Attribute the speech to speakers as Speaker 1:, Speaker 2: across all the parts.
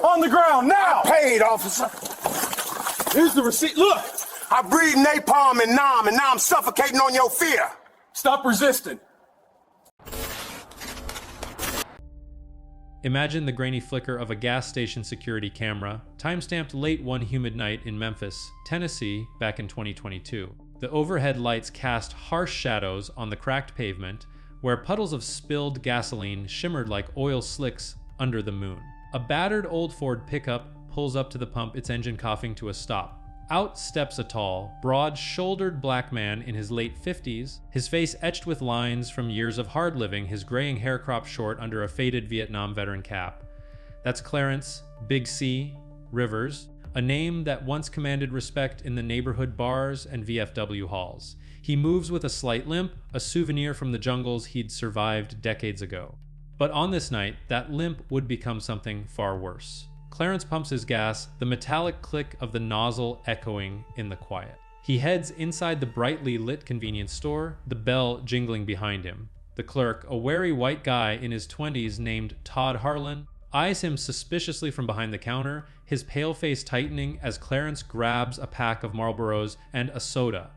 Speaker 1: On the ground, now!
Speaker 2: I paid, officer.
Speaker 1: Here's the receipt. Look!
Speaker 2: I breathed napalm and nom, and now I'm suffocating on your fear.
Speaker 1: Stop resisting.
Speaker 3: Imagine the grainy flicker of a gas station security camera, time-stamped late one humid night in Memphis, Tennessee, back in 2022. The overhead lights cast harsh shadows on the cracked pavement, where puddles of spilled gasoline shimmered like oil slicks under the moon. A battered old Ford pickup pulls up to the pump, its engine coughing to a stop. Out steps a tall, broad-shouldered black man in his late 50s, his face etched with lines from years of hard living, his graying hair cropped short under a faded Vietnam veteran cap. That's Clarence, Big C, Rivers, a name that once commanded respect in the neighborhood bars and VFW halls. He moves with a slight limp, a souvenir from the jungles he'd survived decades ago. But on this night, that limp would become something far worse. Clarence pumps his gas, the metallic click of the nozzle echoing in the quiet. He heads inside the brightly lit convenience store, the bell jingling behind him. The clerk, a wary white guy in his 20s named Todd Harlan, eyes him suspiciously from behind the counter, his pale face tightening as Clarence grabs a pack of Marlboros and a soda.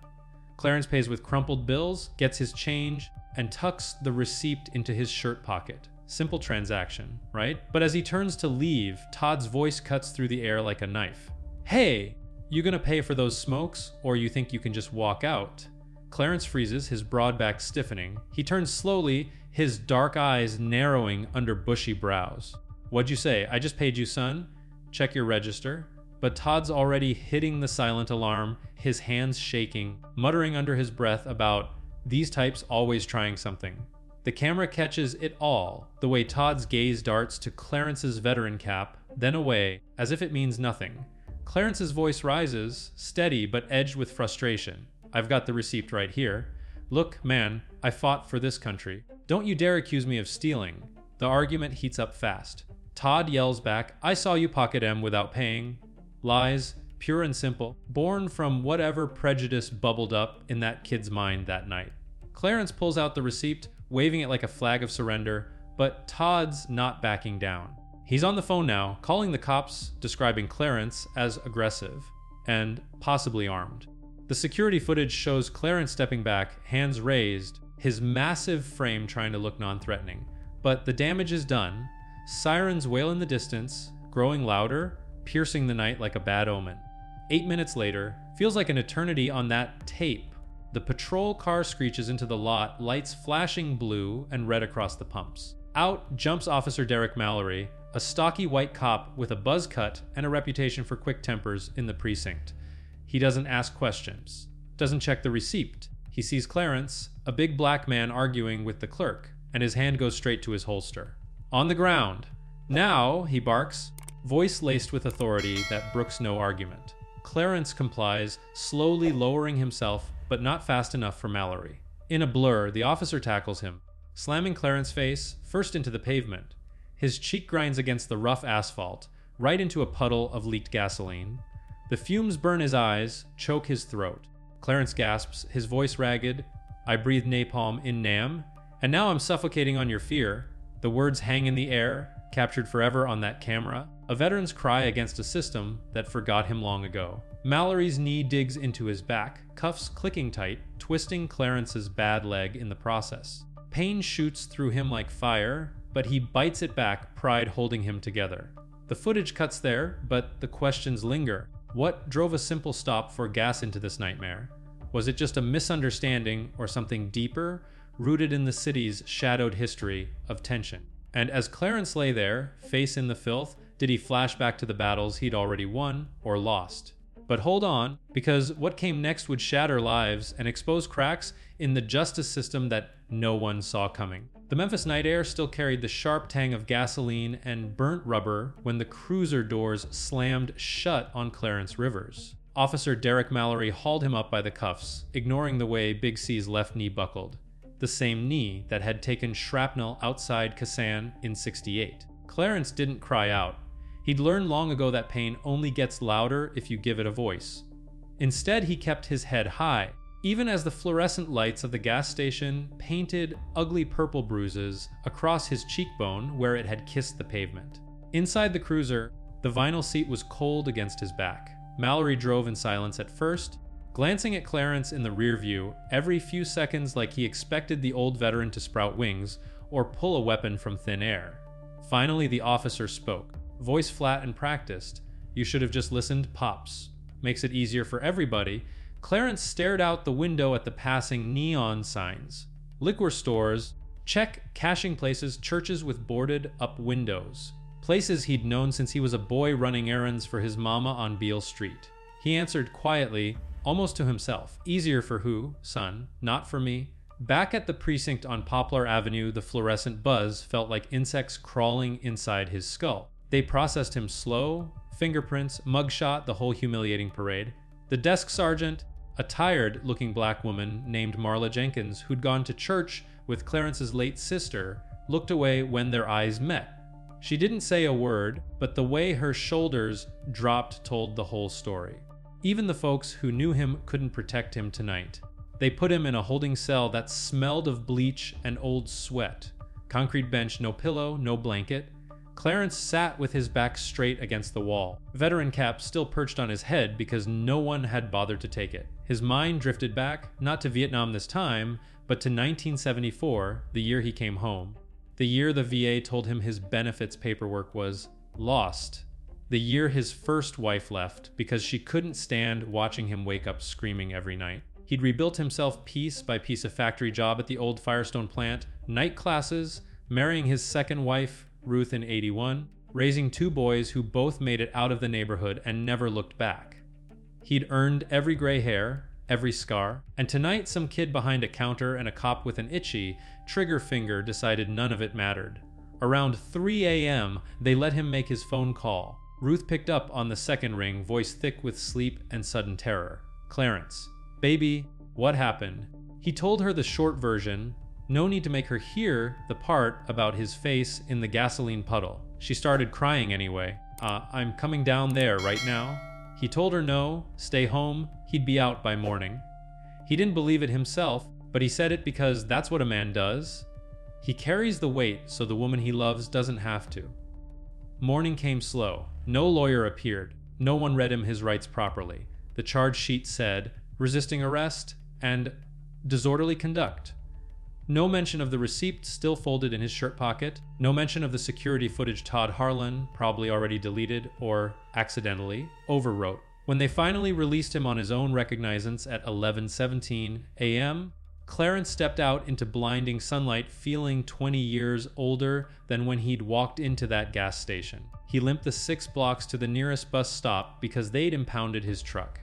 Speaker 3: Clarence pays with crumpled bills, gets his change, and tucks the receipt into his shirt pocket. Simple transaction, right? But as he turns to leave, Todd's voice cuts through the air like a knife. Hey, you gonna pay for those smokes, or you think you can just walk out? Clarence freezes, his broad back stiffening. He turns slowly, his dark eyes narrowing under bushy brows. What'd you say? I just paid you, son. Check your register. But Todd's already hitting the silent alarm, his hands shaking, muttering under his breath about these types always trying something. The camera catches it all, the way Todd's gaze darts to Clarence's veteran cap, then away, as if it means nothing. Clarence's voice rises, steady but edged with frustration. I've got the receipt right here. Look, man, I fought for this country. Don't you dare accuse me of stealing. The argument heats up fast. Todd yells back, I saw you pocket M without paying. Lies, pure and simple, born from whatever prejudice bubbled up in that kid's mind that night. Clarence pulls out the receipt, waving it like a flag of surrender, but Todd's not backing down. He's on the phone now, calling the cops, describing Clarence as aggressive and possibly armed. The security footage shows Clarence stepping back, hands raised, his massive frame trying to look non-threatening. But the damage is done. Sirens wail in the distance, growing louder, piercing the night like a bad omen. 8 minutes later, feels like an eternity on that tape. The patrol car screeches into the lot, lights flashing blue and red across the pumps. Out jumps Officer Derek Mallory, a stocky white cop with a buzz cut and a reputation for quick tempers in the precinct. He doesn't ask questions, doesn't check the receipt. He sees Clarence, a big black man arguing with the clerk, and his hand goes straight to his holster. On the ground. Now, he barks, voice laced with authority that brooks no argument. Clarence complies, slowly lowering himself, but not fast enough for Mallory. In a blur, the officer tackles him, slamming Clarence's face first into the pavement. His cheek grinds against the rough asphalt, right into a puddle of leaked gasoline. The fumes burn his eyes, choke his throat. Clarence gasps, his voice ragged. I breathe napalm in Nam, and now I'm suffocating on your fear. The words hang in the air, captured forever on that camera. A veteran's cry against a system that forgot him long ago. Mallory's knee digs into his back, cuffs clicking tight, twisting Clarence's bad leg in the process. Pain shoots through him like fire, but he bites it back, pride holding him together. The footage cuts there, but the questions linger. What drove a simple stop for gas into this nightmare? Was it just a misunderstanding or something deeper, rooted in the city's shadowed history of tension? And as Clarence lay there, face in the filth, did he flash back to the battles he'd already won or lost? But hold on, because what came next would shatter lives and expose cracks in the justice system that no one saw coming. The Memphis night air still carried the sharp tang of gasoline and burnt rubber when the cruiser doors slammed shut on Clarence Rivers. Officer Derek Mallory hauled him up by the cuffs, ignoring the way Big C's left knee buckled. The same knee that had taken shrapnel outside Kassan in '68. Clarence didn't cry out. He'd learned long ago that pain only gets louder if you give it a voice. Instead, he kept his head high, even as the fluorescent lights of the gas station painted ugly purple bruises across his cheekbone where it had kissed the pavement. Inside the cruiser, The vinyl seat was cold against his back. Mallory drove in silence at first, glancing at Clarence in the rear view every few seconds like he expected the old veteran to sprout wings or pull a weapon from thin air. Finally, the officer spoke, voice flat and practiced. "You should have just listened, Pops. Makes it easier for everybody." Clarence stared out the window at the passing neon signs. Liquor stores, check caching places, churches with boarded up windows. Places he'd known since he was a boy running errands for his mama on Beale Street. He answered quietly, almost to himself. "Easier for who, son? Not for me." Back at the precinct on Poplar Avenue, the fluorescent buzz felt like insects crawling inside his skull. They processed him slow, fingerprints, mugshot, the whole humiliating parade. The desk sergeant, a tired-looking black woman named Marla Jenkins, who'd gone to church with Clarence's late sister, looked away when their eyes met. She didn't say a word, but the way her shoulders dropped told the whole story. Even the folks who knew him couldn't protect him tonight. They put him in a holding cell that smelled of bleach and old sweat. Concrete bench, no pillow, no blanket. Clarence sat with his back straight against the wall. Veteran cap still perched on his head because no one had bothered to take it. His mind drifted back, not to Vietnam this time, but to 1974, the year he came home. The year the VA told him his benefits paperwork was lost. The year his first wife left because she couldn't stand watching him wake up screaming every night. He'd rebuilt himself piece by piece, a factory job at the old Firestone plant, night classes, marrying his second wife, Ruth, in '81, raising 2 boys who both made it out of the neighborhood and never looked back. He'd earned every gray hair, every scar, and tonight some kid behind a counter and a cop with an itchy trigger finger decided none of it mattered. Around 3 a.m., they let him make his phone call. Ruth picked up on the second ring, voice thick with sleep and sudden terror. "Clarence. Baby, what happened?" He told her the short version. No need to make her hear the part about his face in the gasoline puddle. She started crying anyway. I'm coming down there right now." He told her no, stay home, he'd be out by morning. He didn't believe it himself, but he said it because that's what a man does. He carries the weight so the woman he loves doesn't have to. Morning came slow. No lawyer appeared. No one read him his rights properly. The charge sheet said, resisting arrest and disorderly conduct. No mention of the receipt still folded in his shirt pocket. No mention of the security footage Todd Harlan, probably already deleted or accidentally, overwrote. When they finally released him on his own recognizance at 11:17 a.m., Clarence stepped out into blinding sunlight feeling 20 years older than when he'd walked into that gas station. He limped the 6 blocks to the nearest bus stop because they'd impounded his truck.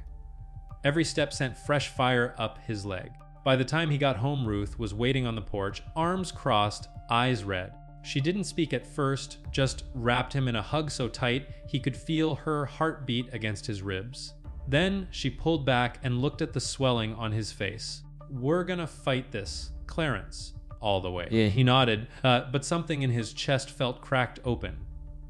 Speaker 3: Every step sent fresh fire up his leg. By the time he got home, Ruth was waiting on the porch, arms crossed, eyes red. She didn't speak at first, just wrapped him in a hug so tight he could feel her heartbeat against his ribs. Then she pulled back and looked at the swelling on his face. "We're gonna fight this, Clarence." All the way.
Speaker 4: Yeah.
Speaker 3: He nodded, but something in his chest felt cracked open.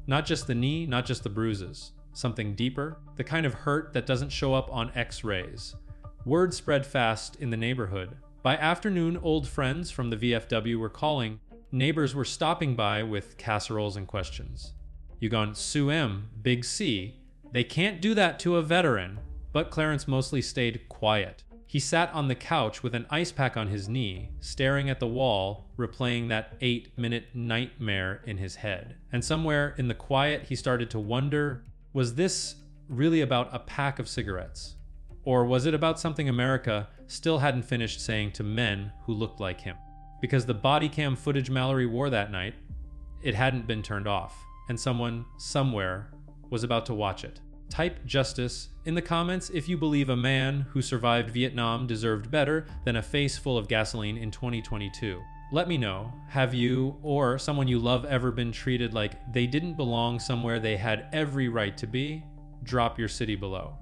Speaker 3: Not just the knee, not just the bruises. Something deeper, the kind of hurt that doesn't show up on X-rays. Word spread fast in the neighborhood. By afternoon, old friends from the VFW were calling. Neighbors were stopping by with casseroles and questions. "You gone sue 'em, Big C? They can't do that to a veteran." But Clarence mostly stayed quiet. He sat on the couch with an ice pack on his knee, staring at the wall, replaying that 8-minute nightmare in his head. And somewhere in the quiet, he started to wonder, was this really about a pack of cigarettes? Or was it about something America still hadn't finished saying to men who looked like him? Because the Bodycam footage Mallory wore that night, it hadn't been turned off, and someone, somewhere, was about to watch it. Type justice in the comments if you believe a man who survived Vietnam deserved better than a face full of gasoline in 2022. Let me know, have you or someone you love ever been treated like they didn't belong somewhere they had every right to be? Drop your city below.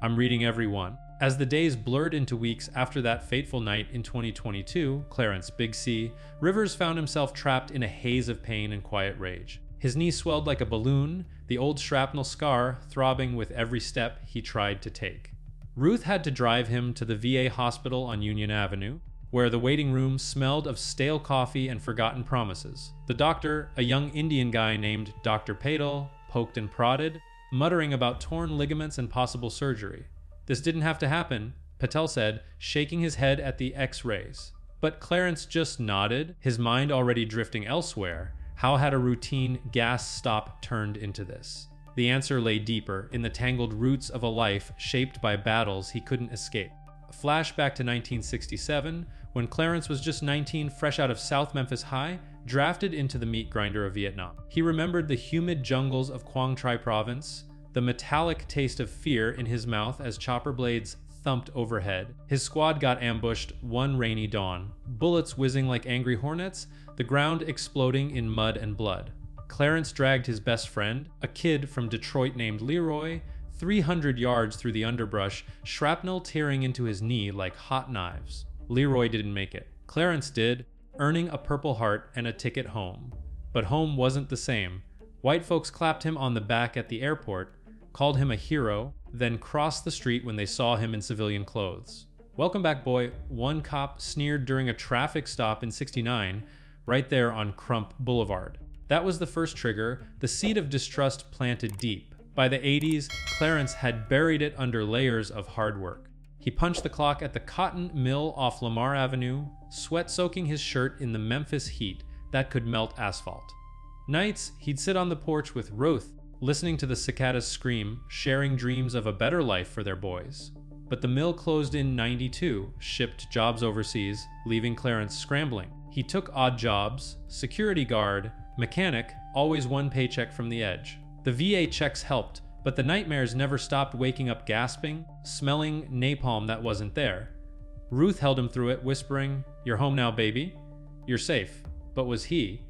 Speaker 3: I'm reading every one. As the days blurred into weeks after that fateful night in 2022, Clarence, Big C, Rivers found himself trapped in a haze of pain and quiet rage. His knee swelled like a balloon, the old shrapnel scar throbbing with every step he tried to take. Ruth had to drive him to the VA hospital on Union Avenue, where the waiting room smelled of stale coffee and forgotten promises. The doctor, a young Indian guy named Dr. Patel, poked and prodded, muttering about torn ligaments and possible surgery. This didn't have to happen, Patel said, shaking his head at the X-rays. But Clarence just nodded, his mind already drifting elsewhere. How had a routine gas stop turned into this? The answer lay deeper, in the tangled roots of a life shaped by battles he couldn't escape. A flashback to 1967, when Clarence was just 19, fresh out of South Memphis High, drafted into the meat grinder of Vietnam. He remembered the humid jungles of Quang Tri Province, the metallic taste of fear in his mouth as chopper blades thumped overhead. His squad got ambushed one rainy dawn, bullets whizzing like angry hornets, the ground exploding in mud and blood. Clarence dragged his best friend, a kid from Detroit named Leroy, 300 yards through the underbrush, shrapnel tearing into his knee like hot knives. Leroy didn't make it. Clarence did, earning a Purple Heart and a ticket home. But home wasn't the same. White folks clapped him on the back at the airport, called him a hero, then crossed the street when they saw him in civilian clothes. "Welcome back, boy," one cop sneered during a traffic stop in '69, right there on Crump Boulevard. That was the first trigger, the seed of distrust planted deep. By the '80s, Clarence had buried it under layers of hard work. He punched the clock at the cotton mill off Lamar Avenue, sweat soaking his shirt in the Memphis heat that could melt asphalt. Nights, he'd sit on the porch with Ruth, listening to the cicadas scream, sharing dreams of a better life for their boys. But the mill closed in '92, shipped jobs overseas, leaving Clarence scrambling. He took odd jobs, security guard, mechanic, always one paycheck from the edge. The VA checks helped, but the nightmares never stopped waking up gasping, smelling napalm that wasn't there. Ruth held him through it, whispering, "You're home now, baby. You're safe." But was he?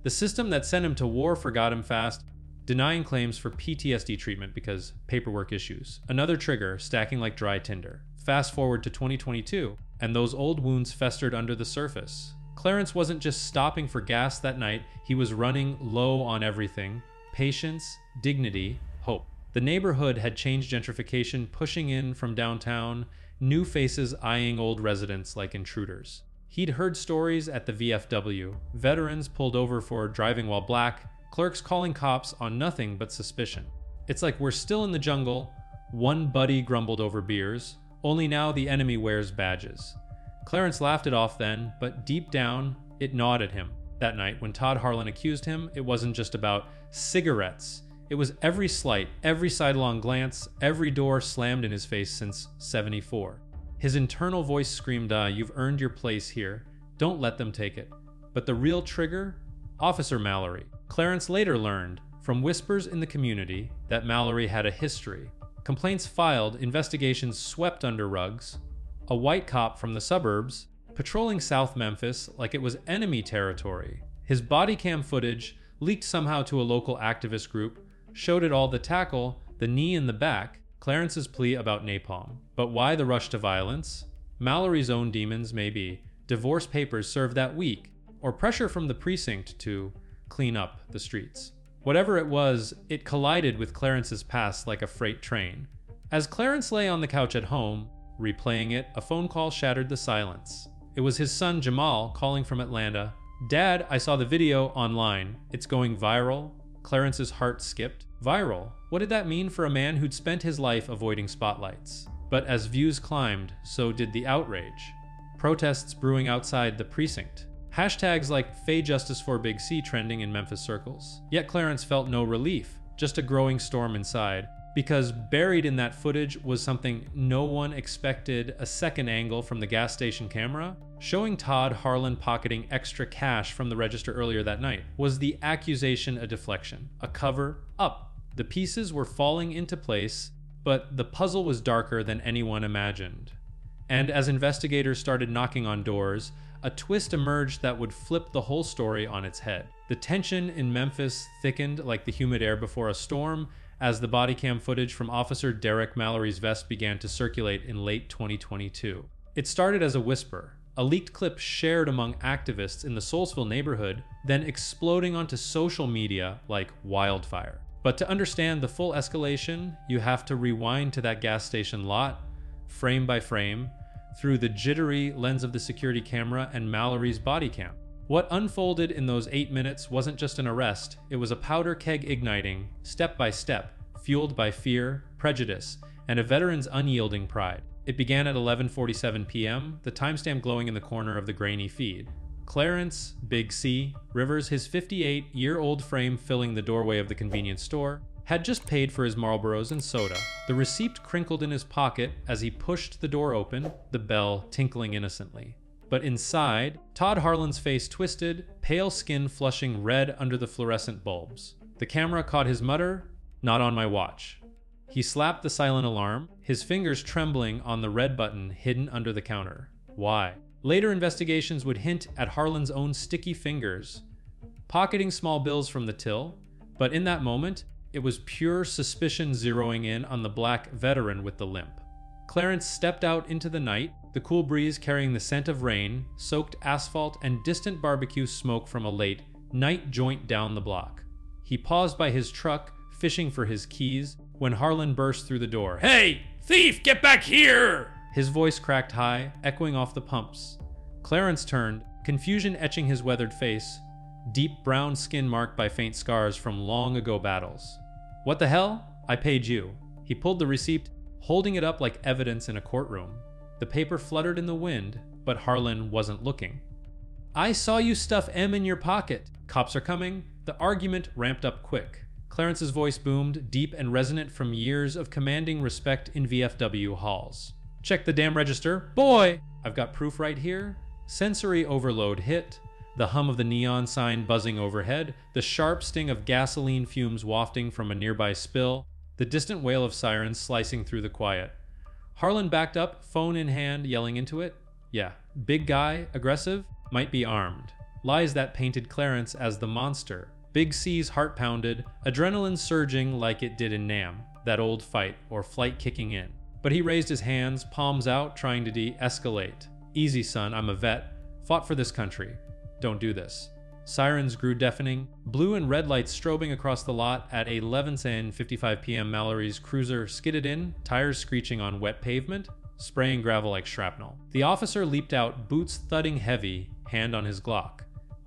Speaker 3: The system that sent him to war forgot him fast, denying claims for PTSD treatment because paperwork issues. Another trigger, stacking like dry tinder. Fast forward to 2022, and those old wounds festered under the surface. Clarence wasn't just stopping for gas that night, he was running low on everything: patience, dignity, hope. The neighborhood had changed gentrification, pushing in from downtown, new faces eyeing old residents like intruders. He'd heard stories at the VFW, veterans pulled over for driving while black, clerks calling cops on nothing but suspicion. "It's like we're still in the jungle," one buddy grumbled over beers, "only now the enemy wears badges." Clarence laughed it off then, but deep down, it gnawed at him. That night, when Todd Harlan accused him, it wasn't just about cigarettes. It was every slight, every sidelong glance, every door slammed in his face since '74. His internal voice screamed, "You've earned your place here. Don't let them take it." But the real trigger? Officer Mallory. Clarence later learned, from whispers in the community, that Mallory had a history. Complaints filed, investigations swept under rugs. A white cop from the suburbs, patrolling South Memphis like it was enemy territory. His Bodycam footage, leaked somehow to a local activist group, showed it all: the tackle, the knee in the back, Clarence's plea about napalm. But why the rush to violence? Mallory's own demons, maybe. Divorce papers served that week, or pressure from the precinct to clean up the streets. Whatever it was, it collided with Clarence's past like a freight train. As Clarence lay on the couch at home, replaying it, a phone call shattered the silence. It was his son Jamal calling from Atlanta. "Dad, I saw the video online. It's going viral." Clarence's heart skipped. Viral? What did that mean for a man who'd spent his life avoiding spotlights? But as views climbed, so did the outrage. Protests brewing outside the precinct. Hashtags like "Fay Justice for Big C" trending in Memphis circles. Yet Clarence felt no relief, just a growing storm inside. Because buried in that footage was something no one expected: a second angle from the gas station camera, showing Todd Harlan pocketing extra cash from the register earlier that night. Was the accusation a deflection, a cover-up? The pieces were falling into place, but the puzzle was darker than anyone imagined. And as investigators started knocking on doors, a twist emerged that would flip the whole story on its head. The tension in Memphis thickened like the humid air before a storm, as the Bodycam footage from Officer Derek Mallory's vest began to circulate in late 2022. It started as a whisper, a leaked clip shared among activists in the Soulsville neighborhood, then exploding onto social media like wildfire. But to understand the full escalation, you have to rewind to that gas station lot, frame by frame, through the jittery lens of the security camera and Mallory's Bodycam. What unfolded in those 8 minutes wasn't just an arrest, it was a powder keg igniting, step by step, fueled by fear, prejudice, and a veteran's unyielding pride. It began at 11:47 p.m., the timestamp glowing in the corner of the grainy feed. Clarence, Big C, Rivers, his 58-year-old frame filling the doorway of the convenience store, had just paid for his Marlboros and soda. The receipt crinkled in his pocket as he pushed the door open, the bell tinkling innocently. But inside, Todd Harlan's face twisted, pale skin flushing red under the fluorescent bulbs. The camera caught his mutter, "Not on my watch." He slapped the silent alarm, his fingers trembling on the red button hidden under the counter. Why? Later investigations would hint at Harlan's own sticky fingers, pocketing small bills from the till, but in that moment, it was pure suspicion zeroing in on the black veteran with the limp. Clarence stepped out into the night, the cool breeze carrying the scent of rain, soaked asphalt, and distant barbecue smoke from a late night joint down the block. He paused by his truck, fishing for his keys, when Harlan burst through the door. "Hey, thief, get back here!" His voice cracked high, echoing off the pumps. Clarence turned, confusion etching his weathered face, deep brown skin marked by faint scars from long ago battles. "What the hell? I paid you." He pulled the receipt, holding it up like evidence in a courtroom. The paper fluttered in the wind, but Harlan wasn't looking. "I saw you stuff M in your pocket. Cops are coming." The argument ramped up quick. Clarence's voice boomed, deep and resonant from years of commanding respect in VFW halls. "Check the damn register. Boy! I've got proof right here." Sensory overload hit, the hum of the neon sign buzzing overhead, the sharp sting of gasoline fumes wafting from a nearby spill, the distant wail of sirens slicing through the quiet. Harlan backed up, phone in hand, yelling into it. Yeah, big guy, aggressive, might be armed. Lies that painted Clarence as the monster. Big C's heart pounded, adrenaline surging like it did in Nam, that old fight, or flight kicking in. But he raised his hands, palms out, trying to de-escalate. "Easy, son, I'm a vet. Fought for this country. Don't do this." Sirens grew deafening, blue and red lights strobing across the lot. At 11:55 p.m. Mallory's cruiser skidded in, tires screeching on wet pavement, spraying gravel like shrapnel. The officer leaped out, boots thudding heavy, hand on his Glock.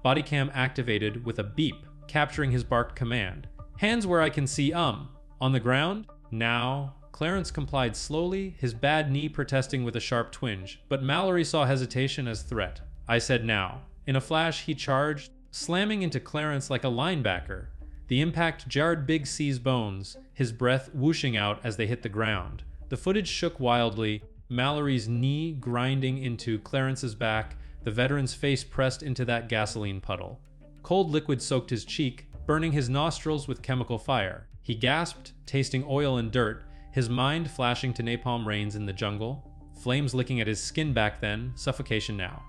Speaker 3: Bodycam activated with a beep, capturing his barked command. "Hands where I can see, On the ground? Now." Clarence complied slowly, his bad knee protesting with a sharp twinge, but Mallory saw hesitation as threat. "I said now." In a flash, he charged, slamming into Clarence like a linebacker. The impact jarred Big C's bones, his breath whooshing out as they hit the ground. The footage shook wildly, Mallory's knee grinding into Clarence's back, the veteran's face pressed into that gasoline puddle. Cold liquid soaked his cheek, burning his nostrils with chemical fire. He gasped, tasting oil and dirt, his mind flashing to napalm rains in the jungle. Flames licking at his skin back then, suffocation now.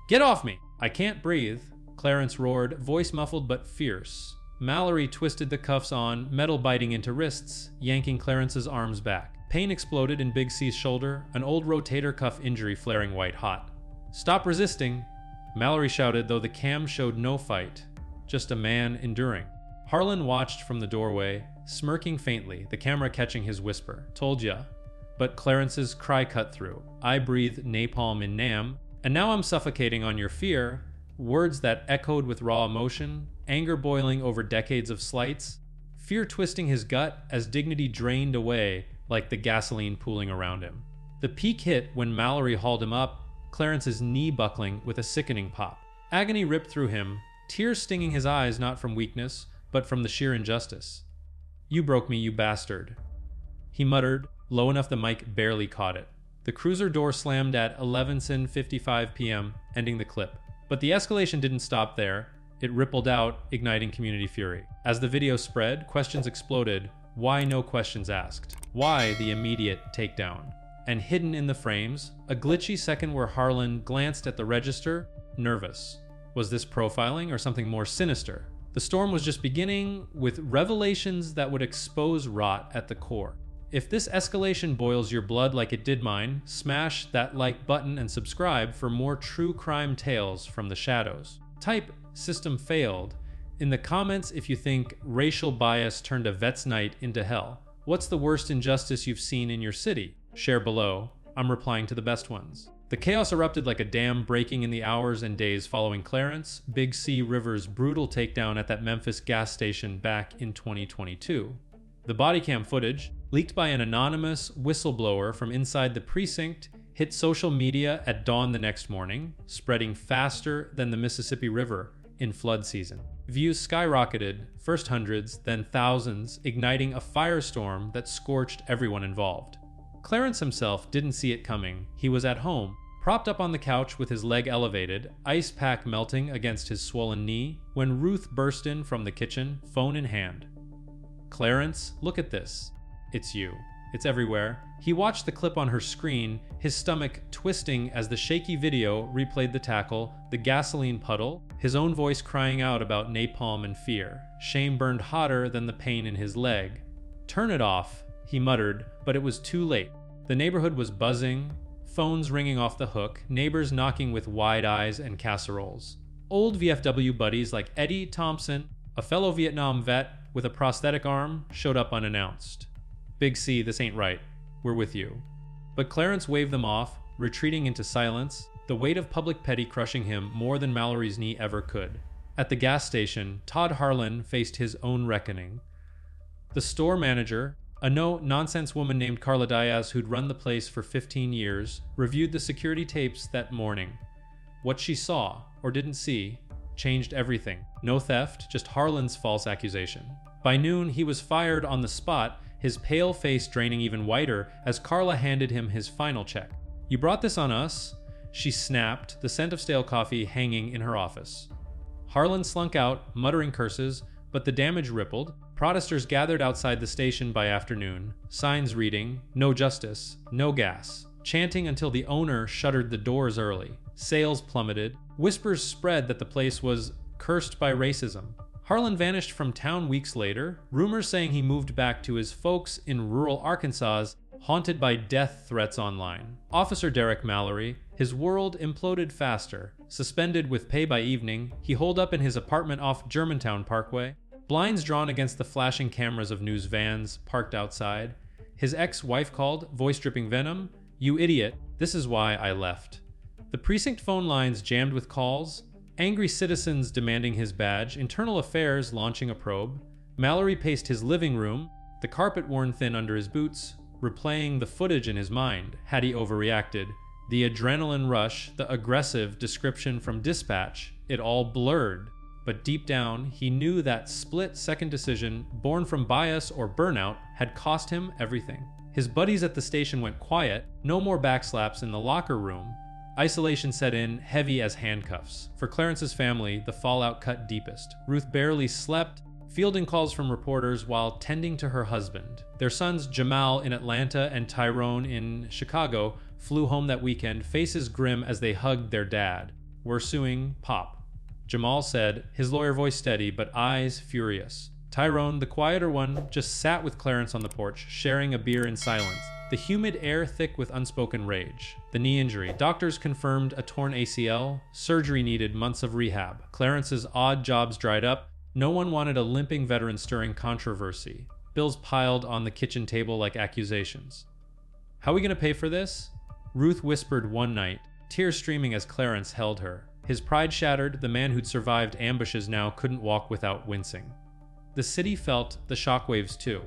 Speaker 3: "Get off me! I can't breathe," Clarence roared, voice muffled but fierce. Mallory twisted the cuffs on, metal biting into wrists, yanking Clarence's arms back. Pain exploded in Big C's shoulder, an old rotator cuff injury flaring white hot. "Stop resisting," Mallory shouted, though the cam showed no fight, just a man enduring. Harlan watched from the doorway, smirking faintly, the camera catching his whisper. "Told ya." But Clarence's cry cut through. "I breathe napalm in Nam, and now I'm suffocating on your fear." Words that echoed with raw emotion, anger boiling over decades of slights, fear twisting his gut as dignity drained away like the gasoline pooling around him. The peak hit when Mallory hauled him up, Clarence's knee buckling with a sickening pop. Agony ripped through him, tears stinging his eyes not from weakness, but from the sheer injustice. "You broke me, you bastard," he muttered, low enough the mic barely caught it. The cruiser door slammed at 11:55 p.m., ending the clip. But the escalation didn't stop there. It rippled out, igniting community fury. As the video spread, questions exploded. Why no questions asked? Why the immediate takedown? And hidden in the frames, a glitchy second where Harlan glanced at the register, nervous. Was this profiling or something more sinister? The storm was just beginning, with revelations that would expose rot at the core. If this escalation boils your blood like it did mine, smash that like button and subscribe for more true crime tales from the shadows. Type "system failed" in the comments if you think racial bias turned a vet's night into hell. What's the worst injustice you've seen in your city? Share below. I'm replying to the best ones. The chaos erupted like a dam breaking in the hours and days following Clarence, Big C River's brutal takedown at that Memphis gas station back in 2022. The bodycam footage, leaked by an anonymous whistleblower from inside the precinct, hit social media at dawn the next morning, spreading faster than the Mississippi River in flood season. Views skyrocketed, first hundreds, then thousands, igniting a firestorm that scorched everyone involved. Clarence himself didn't see it coming. He was at home, propped up on the couch with his leg elevated, ice pack melting against his swollen knee, when Ruth burst in from the kitchen, phone in hand. "Clarence, look at this. It's you. It's everywhere." He watched the clip on her screen, his stomach twisting as the shaky video replayed the tackle, the gasoline puddle, his own voice crying out about napalm and fear. Shame burned hotter than the pain in his leg. "Turn it off," he muttered, but it was too late. The neighborhood was buzzing, phones ringing off the hook, neighbors knocking with wide eyes and casseroles. Old VFW buddies like Eddie Thompson, a fellow Vietnam vet with a prosthetic arm, showed up unannounced. "Big C, this ain't right. We're with you." But Clarence waved them off, retreating into silence, the weight of public petty crushing him more than Mallory's knee ever could. At the gas station, Todd Harlan faced his own reckoning. The store manager, a no-nonsense woman named Carla Diaz who'd run the place for 15 years, reviewed the security tapes that morning. What she saw, or didn't see, changed everything. No theft, just Harlan's false accusation. By noon, he was fired on the spot, his pale face draining even whiter as Carla handed him his final check. "You brought this on us?" She snapped, the scent of stale coffee hanging in her office. Harlan slunk out, muttering curses, but the damage rippled. Protesters gathered outside the station by afternoon, signs reading, "No justice, no gas," chanting until the owner shuttered the doors early. Sales plummeted. Whispers spread that the place was cursed by racism. Harlan vanished from town weeks later, rumors saying he moved back to his folks in rural Arkansas, haunted by death threats online. Officer Derek Mallory, his world imploded faster. Suspended with pay by evening, he holed up in his apartment off Germantown Parkway, blinds drawn against the flashing cameras of news vans parked outside. His ex-wife called, voice dripping venom, "You idiot, this is why I left." The precinct phone lines jammed with calls, angry citizens demanding his badge, internal affairs launching a probe. Mallory paced his living room, the carpet worn thin under his boots, replaying the footage in his mind. Had he overreacted? The adrenaline rush, the aggressive description from dispatch, it all blurred. But deep down, he knew that split-second decision, born from bias or burnout, had cost him everything. His buddies at the station went quiet, no more backslaps in the locker room. Isolation set in, heavy as handcuffs. For Clarence's family, the fallout cut deepest. Ruth barely slept, fielding calls from reporters while tending to her husband. Their sons Jamal in Atlanta and Tyrone in Chicago flew home that weekend, faces grim as they hugged their dad. "We're suing Pop." Jamal said, his lawyer voice steady but eyes furious. Tyrone, the quieter one, just sat with Clarence on the porch, sharing a beer in silence. The humid air thick with unspoken rage. The knee injury. Doctors confirmed a torn ACL. Surgery needed months of rehab. Clarence's odd jobs dried up. No one wanted a limping veteran stirring controversy. Bills piled on the kitchen table like accusations. "How are we gonna pay for this?" Ruth whispered one night, tears streaming as Clarence held her. His pride shattered, the man who'd survived ambushes now couldn't walk without wincing. The city felt the shockwaves too.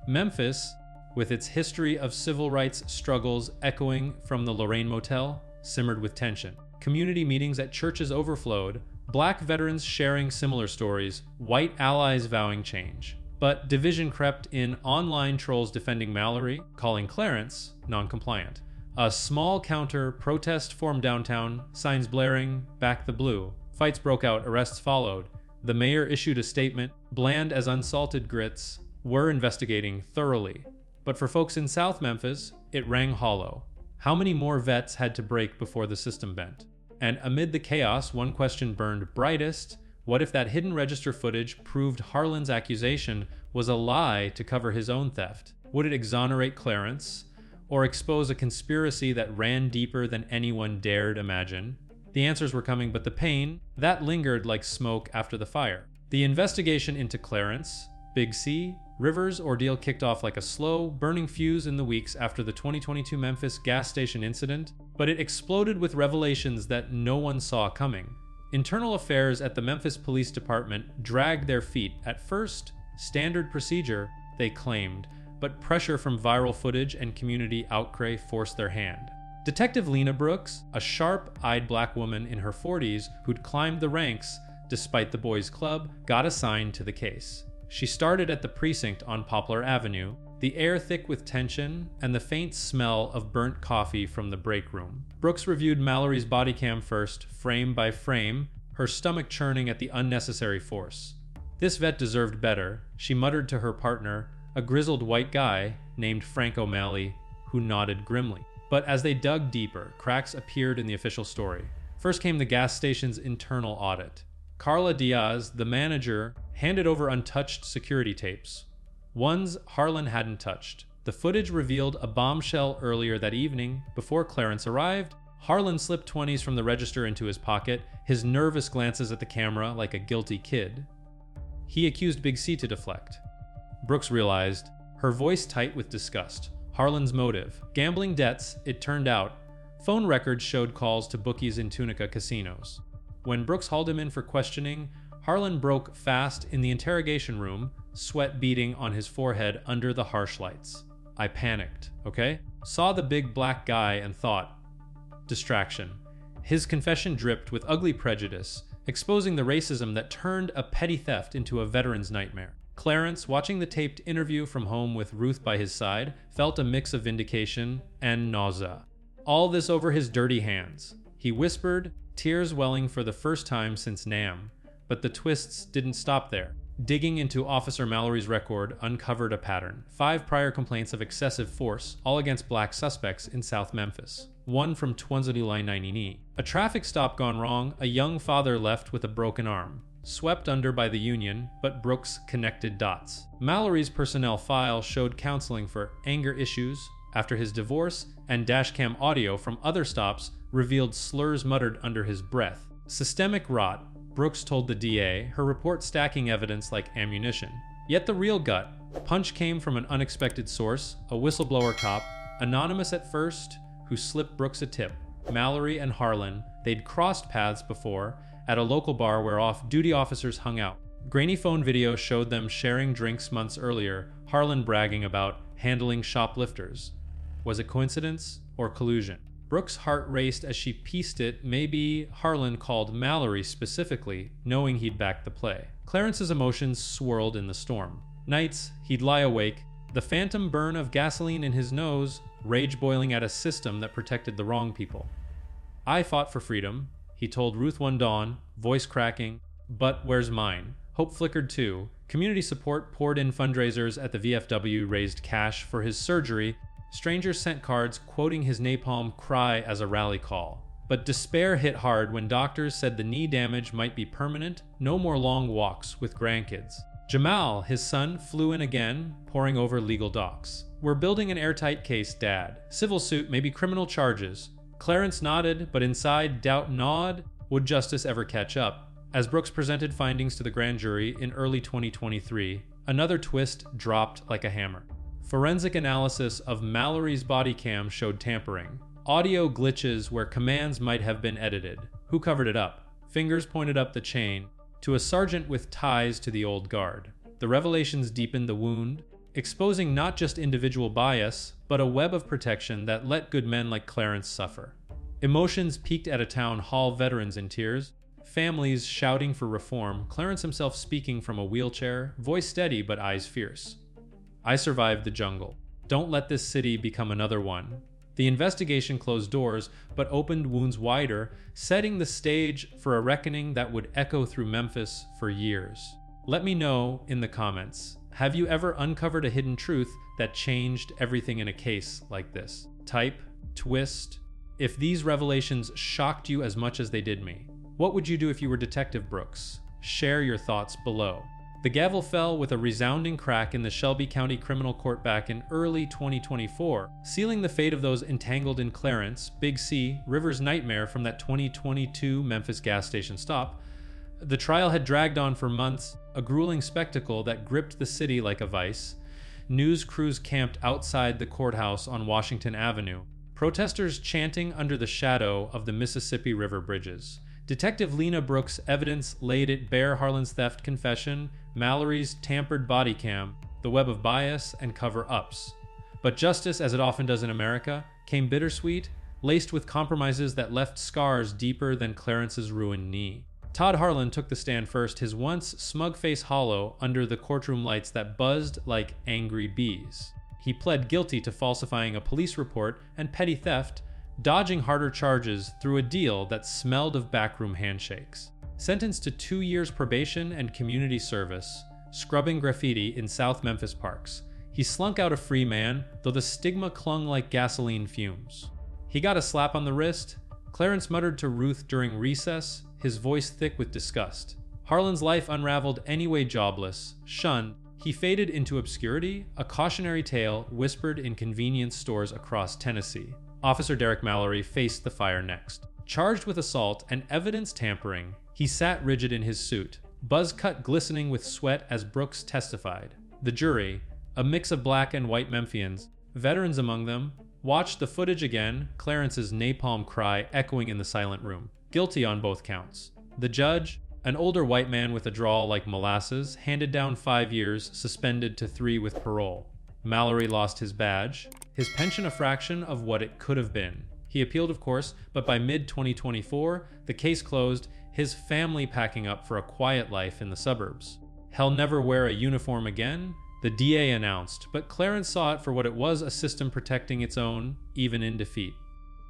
Speaker 3: Memphis, with its history of civil rights struggles echoing from the Lorraine Motel, simmered with tension. Community meetings at churches overflowed, black veterans sharing similar stories, white allies vowing change. But division crept in, online trolls defending Mallory, calling Clarence non-compliant. A small counter-protest formed downtown, signs blaring, "Back the Blue." Fights broke out, arrests followed. The mayor issued a statement, bland as unsalted grits, "We're investigating thoroughly." But for folks in South Memphis, it rang hollow. How many more vets had to break before the system bent? And amid the chaos, one question burned brightest. What if that hidden register footage proved Harlan's accusation was a lie to cover his own theft? Would it exonerate Clarence, or expose a conspiracy that ran deeper than anyone dared imagine? The answers were coming, but the pain, that lingered like smoke after the fire. The investigation into Clarence, Big C, Rivers' ordeal kicked off like a slow, burning fuse in the weeks after the 2022 Memphis gas station incident, but it exploded with revelations that no one saw coming. Internal affairs at the Memphis Police Department dragged their feet. At first, standard procedure, they claimed, but pressure from viral footage and community outcry forced their hand. Detective Lena Brooks, a sharp-eyed black woman in her 40s who'd climbed the ranks despite the boys' club, got assigned to the case. She started at the precinct on Poplar Avenue, the air thick with tension and the faint smell of burnt coffee from the break room. Brooks reviewed Mallory's body cam first, frame by frame, her stomach churning at the unnecessary force. This vet deserved better, she muttered to her partner, a grizzled white guy named Frank O'Malley, who nodded grimly. But as they dug deeper, cracks appeared in the official story. First came the gas station's internal audit. Carla Diaz, the manager, handed over untouched security tapes. Ones Harlan hadn't touched. The footage revealed a bombshell earlier that evening. Before Clarence arrived, Harlan slipped 20s from the register into his pocket, his nervous glances at the camera like a guilty kid. He accused Big C to deflect. Brooks realized, her voice tight with disgust, Harlan's motive. Gambling debts, it turned out. Phone records showed calls to bookies in Tunica casinos. When Brooks hauled him in for questioning, Harlan broke fast in the interrogation room, sweat beading on his forehead under the harsh lights. I panicked, okay? Saw the big black guy and thought, distraction. His confession dripped with ugly prejudice, exposing the racism that turned a petty theft into a veteran's nightmare. Clarence, watching the taped interview from home with Ruth by his side, felt a mix of vindication and nausea. All this over his dirty hands. He whispered, tears welling for the first time since NAM. But the twists didn't stop there. Digging into Officer Mallory's record uncovered a pattern. 5 prior complaints of excessive force, all against black suspects in South Memphis. One from Twanzadilai. A traffic stop gone wrong, a young father left with a broken arm. Swept under by the union, but Brooks connected dots. Mallory's personnel file showed counseling for anger issues after his divorce, and dashcam audio from other stops revealed slurs muttered under his breath. Systemic rot, Brooks told the DA, her report stacking evidence like ammunition. Yet the real gut punch came from an unexpected source, a whistleblower cop, anonymous at first, who slipped Brooks a tip. Mallory and Harlan, they'd crossed paths before at a local bar where off-duty officers hung out. Grainy phone video showed them sharing drinks months earlier, Harlan bragging about handling shoplifters. Was it coincidence or collusion? Brooks' heart raced as she pieced it. Maybe Harlan called Mallory specifically, knowing he'd back the play. Clarence's emotions swirled in the storm. Nights, he'd lie awake, the phantom burn of gasoline in his nose, rage boiling at a system that protected the wrong people. I fought for freedom, he told Ruth one dawn, voice cracking, but where's mine? Hope flickered too. Community support poured in fundraisers at the VFW, raised cash for his surgery. Strangers sent cards quoting his napalm cry as a rally call. But despair hit hard when doctors said the knee damage might be permanent, no more long walks with grandkids. Jamal, his son, flew in again, poring over legal docs. We're building an airtight case, Dad. Civil suit, maybe criminal charges. Clarence nodded, but inside doubt gnawed. Would justice ever catch up? As Brooks presented findings to the grand jury in early 2023, another twist dropped like a hammer. Forensic analysis of Mallory's body cam showed tampering. Audio glitches where commands might have been edited. Who covered it up? Fingers pointed up the chain to a sergeant with ties to the old guard. The revelations deepened the wound, exposing not just individual bias, but a web of protection that let good men like Clarence suffer. Emotions peaked at a town hall, veterans in tears, families shouting for reform, Clarence himself speaking from a wheelchair, voice steady but eyes fierce. I survived the jungle. Don't let this city become another one. The investigation closed doors, but opened wounds wider, setting the stage for a reckoning that would echo through Memphis for years. Let me know in the comments. Have you ever uncovered a hidden truth that changed everything in a case like this? Type, twist. If these revelations shocked you as much as they did me, what would you do if you were Detective Brooks? Share your thoughts below. The gavel fell with a resounding crack in the Shelby County Criminal Court back in early 2024, sealing the fate of those entangled in Clarence, Big C, Rivers' nightmare from that 2022 Memphis gas station stop. The trial had dragged on for months, a grueling spectacle that gripped the city like a vice. News crews camped outside the courthouse on Washington Avenue, protesters chanting under the shadow of the Mississippi River bridges. Detective Lena Brooks' evidence laid it bare: Harlan's theft confession, Mallory's tampered body cam, the web of bias and cover-ups. But justice, as it often does in America, came bittersweet, laced with compromises that left scars deeper than Clarence's ruined knee. Todd Harlan took the stand first, his once smug face hollow under the courtroom lights that buzzed like angry bees. He pled guilty to falsifying a police report and petty theft, dodging harder charges through a deal that smelled of backroom handshakes. Sentenced to 2 years probation and community service, scrubbing graffiti in South Memphis parks, he slunk out a free man, though the stigma clung like gasoline fumes. He got a slap on the wrist. Clarence muttered to Ruth during recess, his voice thick with disgust. Harlan's life unraveled anyway, jobless, shunned. He faded into obscurity, a cautionary tale whispered in convenience stores across Tennessee. Officer Derek Mallory faced the fire next. Charged with assault and evidence tampering, he sat rigid in his suit, buzz cut glistening with sweat as Brooks testified. The jury, a mix of black and white Memphians, veterans among them, watched the footage again, Clarence's napalm cry echoing in the silent room. Guilty on both counts. The judge, an older white man with a drawl like molasses, handed down 5 years, suspended to 3 with parole. Mallory lost his badge, his pension a fraction of what it could have been. He appealed, of course, but by mid-2024, the case closed, his family packing up for a quiet life in the suburbs. He'll never wear a uniform again, the DA announced, but Clarence saw it for what it was: a system protecting its own, even in defeat.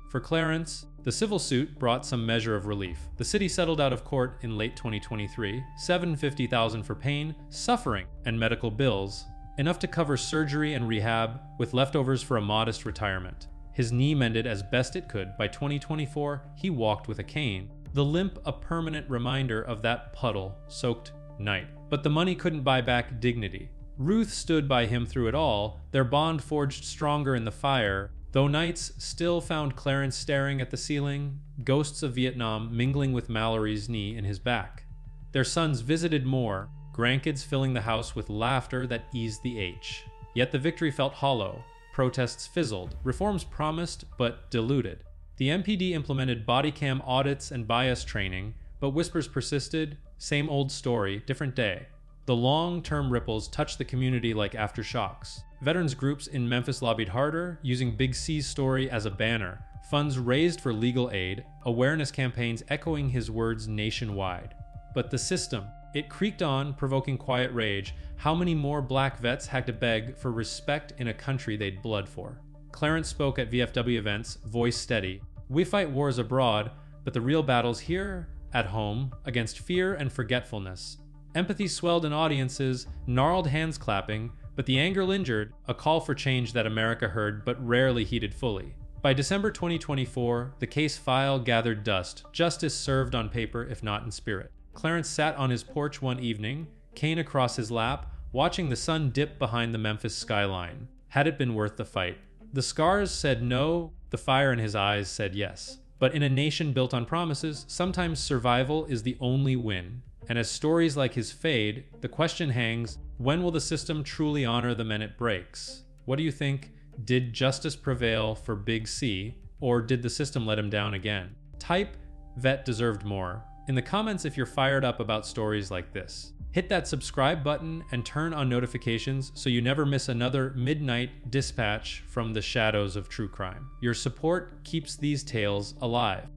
Speaker 3: For Clarence, the civil suit brought some measure of relief. The city settled out of court in late 2023, $750,000 for pain, suffering, and medical bills, enough to cover surgery and rehab, with leftovers for a modest retirement. His knee mended as best it could. By 2024, he walked with a cane, the limp a permanent reminder of that puddle-soaked night. But the money couldn't buy back dignity. Ruth stood by him through it all, their bond forged stronger in the fire, though nights still found Clarence staring at the ceiling, ghosts of Vietnam mingling with Mallory's knee in his back. Their sons visited more, grandkids filling the house with laughter that eased the ache. Yet the victory felt hollow. Protests fizzled, reforms promised but diluted. The MPD implemented Bodycam audits and bias training, but whispers persisted. Same old story, different day. The long-term ripples touched the community like aftershocks. Veterans groups in Memphis lobbied harder, using Big C's story as a banner. Funds raised for legal aid, awareness campaigns echoing his words nationwide. But the system, it creaked on, provoking quiet rage. How many more black vets had to beg for respect in a country they'd bled for? Clarence spoke at VFW events, voice steady. We fight wars abroad, but the real battle's here, at home, against fear and forgetfulness. Empathy swelled in audiences, gnarled hands clapping, but the anger lingered, a call for change that America heard but rarely heeded fully. By December 2024, the case file gathered dust, justice served on paper if not in spirit. Clarence sat on his porch one evening, cane across his lap, watching the sun dip behind the Memphis skyline. Had it been worth the fight? The scars said no, the fire in his eyes said yes. But in a nation built on promises, sometimes survival is the only win. And as stories like his fade, the question hangs, when will the system truly honor the men it breaks? What do you think? Did justice prevail for Big C, or did the system let him down again? Type, vet deserved more, in the comments if you're fired up about stories like this. Hit that subscribe button and turn on notifications so you never miss another midnight dispatch from the shadows of true crime. Your support keeps these tales alive.